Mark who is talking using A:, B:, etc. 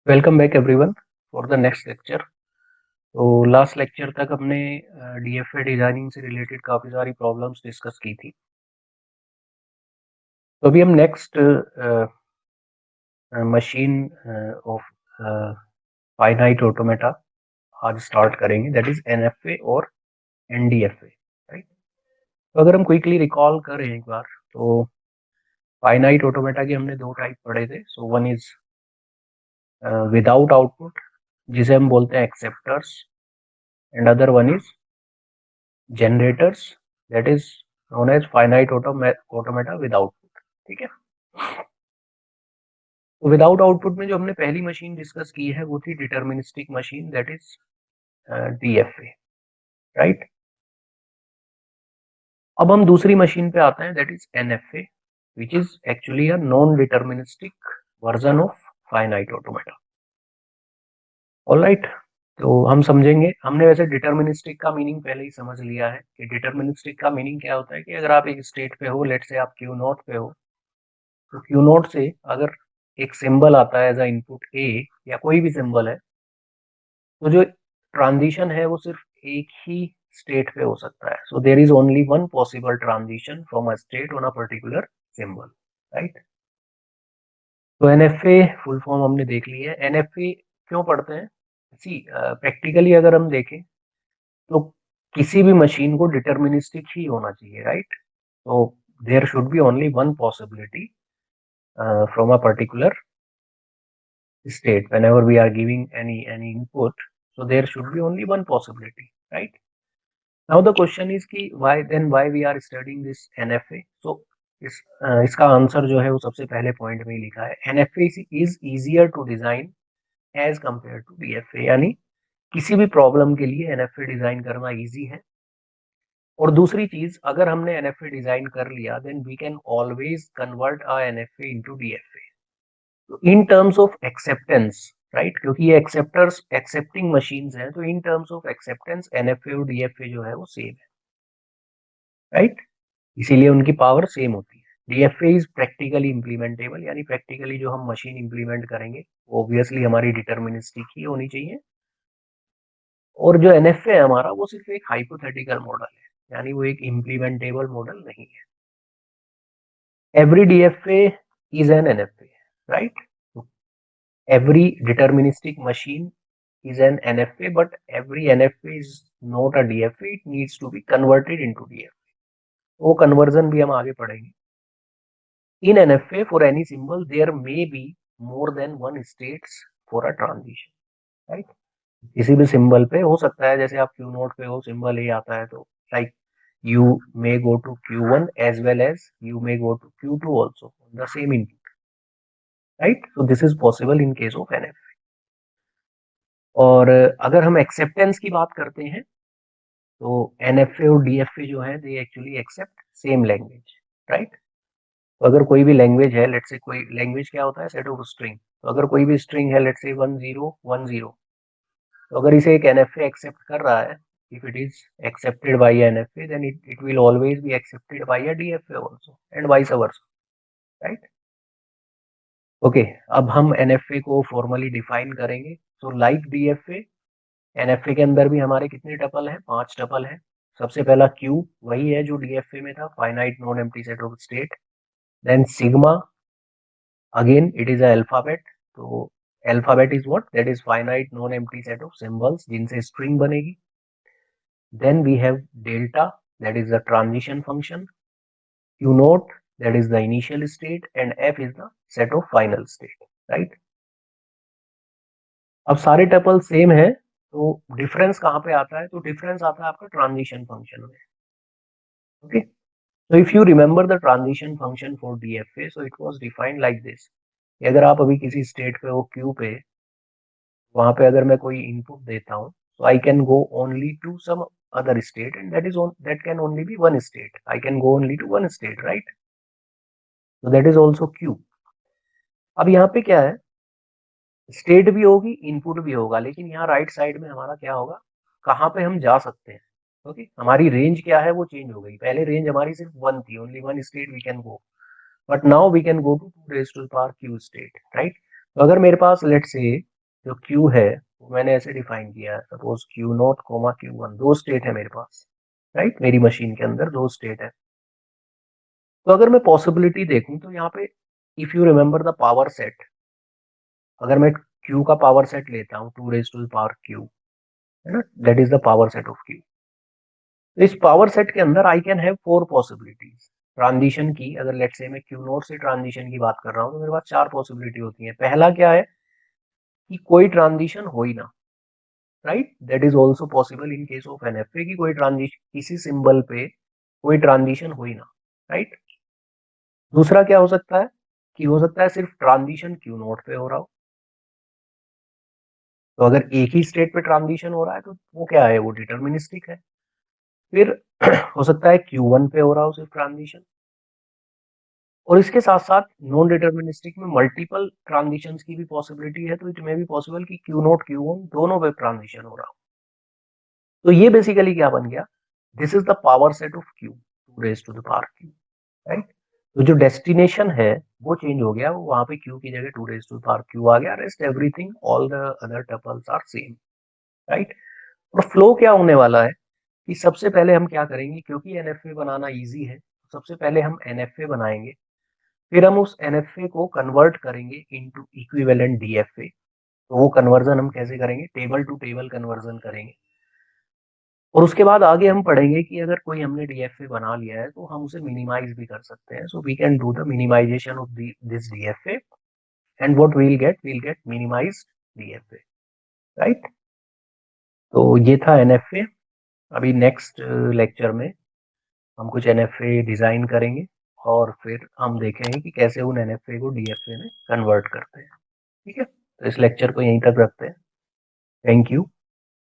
A: Welcome back everyone for the next lecture. तो last lecture तक हमने डीएफए डिजाइनिंग से रिलेटेड काफ़ी सारी प्रॉब्लम्स डिस्कस की थी। तो अभी हम next machine of finite automata आज स्टार्ट करेंगे, दैट इज एनएफए और एनडीएफए, राइट। तो अगर हम क्विकली रिकॉल करें एक बार, तो फाइनाइट ऑटोमेटा के हमने दो टाइप पढ़े थे। So one is without output, जिसे हम बोलते हैं acceptors, and other one is generators, that is known as finite automata with output। ठीक है, तो विदाउट आउटपुट में जो हमने पहली मशीन डिस्कस की है वो थी deterministic machine, that is DFA, right. अब हम दूसरी मशीन पे आते हैं, that is NFA, which is actually a non deterministic version of finite automata. Alright, तो हम समझेंगे। हमने वैसे डिटर्मिनिस्टिक का मीनिंग पहले ही समझ लिया है कि डिटर्मिनिस्टिक का मीनिंग क्या होता है कि अगर आप एक स्टेट पे हो, लेट से आप क्यू नॉट पे हो, तो क्यू नोट से अगर एक सिंबल आता है एज अ इनपुट ए, या कोई भी सिंबल है, तो जो ट्रांजिशन है वो सिर्फ एक ही स्टेट पे हो सकता है। So there is only one possible transition from a state on a particular symbol, right. तो एनएफए फुल फॉर्म हमने देख ली है। एनएफए क्यों पढ़ते हैं? सी प्रैक्टिकली अगर हम देखें तो किसी भी मशीन को डिटर्मिनिस्टिक ही होना चाहिए, राइट। तो there should be only one possibility from a particular state whenever we are giving any input, so there should be only one possibility, right? Now the question is कि why we are studying this NFA? So इसका answer जो है वो सबसे पहले point में ही लिखा है, NFA is easier to design as compared to DFA, यानी किसी भी प्रॉब्लम के लिए NFA डिजाइन करना इजी है। और दूसरी चीज, अगर हमने NFA डिजाइन कर लिया, then we can always convert a NFA into DFA in terms of acceptance, right, क्योंकि ये एक्सेप्टर्स एक्सेप्टिंग मशीन्स हैं, तो in terms of acceptance NFA और डीएफए जो है वो सेम है, राइट। इसीलिए उनकी पावर सेम होती है। डीएफए इज प्रैक्टिकली इम्प्लीमेंटेबल, यानी प्रैक्टिकली जो हम मशीन इम्प्लीमेंट करेंगे वो ऑब्वियसली हमारी डिटर्मिनिस्टिक ही होनी चाहिए। और जो एनएफए है हमारा, वो सिर्फ एक हाइपोथेटिकल मॉडल है, यानी वो एक इम्प्लीमेंटेबल मॉडल नहीं है। Every DFA is an NFA, right. Every deterministic machine is an NFA, but every NFA is not a DFA. It needs to be converted into DFA. वो conversion भी हम आगे पढ़ेंगे। In NFA, for any symbol, there may be more than one states for a transition, right? किसी भी symbol पे हो सकता है, जैसे आप Q नोट पे हो, सिंबल A आता है, तो like you may go to Q1 as well as you may go to Q2 also on the same input, right? So this is possible in case of NFA. और अगर हम acceptance की बात करते हैं, तो एनएफए और डीएफए जो है, they actually accept same language, right. तो अगर कोई भी लैंग्वेज है, लेट्स से कोई लैंग्वेज क्या होता है, सेट ऑफ स्ट्रिंग। तो अगर कोई भी स्ट्रिंग है, लेट्स से 1010, तो अगर इसे एक एनएफए एक्सेप्ट कर रहा है, if it is accepted by NFA, then it will always be accepted by a DFA also, and vice versa, right. Okay, अब हम एनएफए को फॉर्मली डिफाइन करेंगे। सो लाइक डीएफए, एनएफए के अंदर भी हमारे कितने टपल हैं? 5 टपल हैं। सबसे पहला क्यू वही है जो डीएफए में था, finite non empty set of state. Then sigma, again it is a alphabet, तो alphabet is what? That is finite non empty set of symbols जिनसे स्ट्रिंग बनेगी। Then we have delta, that is the transition function. Q naught, that is the initial state, and F is the set of final state, right. अब सारे tuple same है, तो difference कहाँ पे आता है? तो डिफरेंस आता है आपका ट्रांजिशन फंक्शन में, okay. So if you remember the transition function for DFA, so it was defined like this. अगर आप अभी किसी स्टेट पे हो Q पे, वहां पे अगर मैं कोई इनपुट देता हूँ, so I can go only to some other state, and that can only be one state. I can go only to one state, right? So that is also Q. अब यहाँ पे क्या है, स्टेट भी होगी, input भी होगा, लेकिन यहाँ राइट साइड में हमारा क्या होगा, कहाँ पे हम जा सकते हैं, ओके। हमारी रेंज क्या है, वो चेंज हो गई। पहले रेंज हमारी सिर्फ वन थी, only one state we can go, but now we can go to 2 raised to the power q state, right. तो अगर मेरे पास लेट्स से जो Q है वो मैंने ऐसे डिफाइन किया है, सपोज Q0, Q1, दो स्टेट है मेरे पास, राइट, मेरी मशीन के अंदर दो स्टेट है। तो अगर मैं पॉसिबिलिटी देखूं तो यहाँ पे if you remember the power set, अगर मैं Q का पावर सेट लेता हूँ 2 raised to the power Q, है ना, that is the power set of Q। तो इस पावर सेट के अंदर I can have 4 possibilities transition की। अगर लेट्स से मैं Q0 से ट्रांजिशन की बात कर रहा हूँ तो मेरे पास 4 पॉसिबिलिटी होती है। पहला क्या है कि कोई ट्रांजिशन हो ही ना, right, that is also possible in case of NFA की कोई ट्रांजिशन, किसी सिंबल पे कोई ट्रांजिशन हो ही ना, राइट। दूसरा क्या हो सकता है कि हो सकता है सिर्फ ट्रांजिशन Q0 पे हो रहा हो। तो अगर एक ही स्टेट पे ट्रांजिशन हो रहा है तो वो क्या है, वो डिटर्मिनिस्टिक है। फिर हो सकता है Q1 पे हो रहा हो सिर्फ ट्रांजिशन, और इसके साथ साथ नॉन डिटर्मिनिस्टिक में मल्टीपल ट्रांजिशंस की भी पॉसिबिलिटी है। तो इट मे बी पॉसिबल कि Q0 Q1 दोनों पे ट्रांजिशन हो रहा हो। तो ये बेसिकली क्या बन गया, this is the power set of Q, 2 raised to the power Q, right. तो जो डेस्टिनेशन है वो चेंज हो गया, वो वहां पे Q की जगह 2 raised to the power Q आ गया। Rest everything all the other tuples are same, right. और फ्लो क्या होने वाला है कि सबसे पहले हम क्या करेंगे, क्योंकि NFA बनाना इजी है, सबसे पहले हम NFA बनाएंगे, फिर हम उस NFA को कन्वर्ट करेंगे इनटू इक्विवेलेंट DFA। तो वो कन्वर्जन हम कैसे करेंगे, टेबल टू टेबल कन्वर्जन करेंगे। और उसके बाद आगे हम पढ़ेंगे कि अगर कोई हमने DFA बना लिया है तो हम उसे मिनिमाइज भी कर सकते हैं। So we can do the minimisation of this DFA, and what we'll get minimised DFA, right. तो ये था NFA। अभी नेक्स्ट लेक्चर में हम कुछ NFA डिजाइन करेंगे और फिर हम देखेंगे कि कैसे उन NFA को DFA में कन्वर्ट करते हैं। ठीक है, तो इस लेक्चर को यहीं तक रखते हैं। Thank you.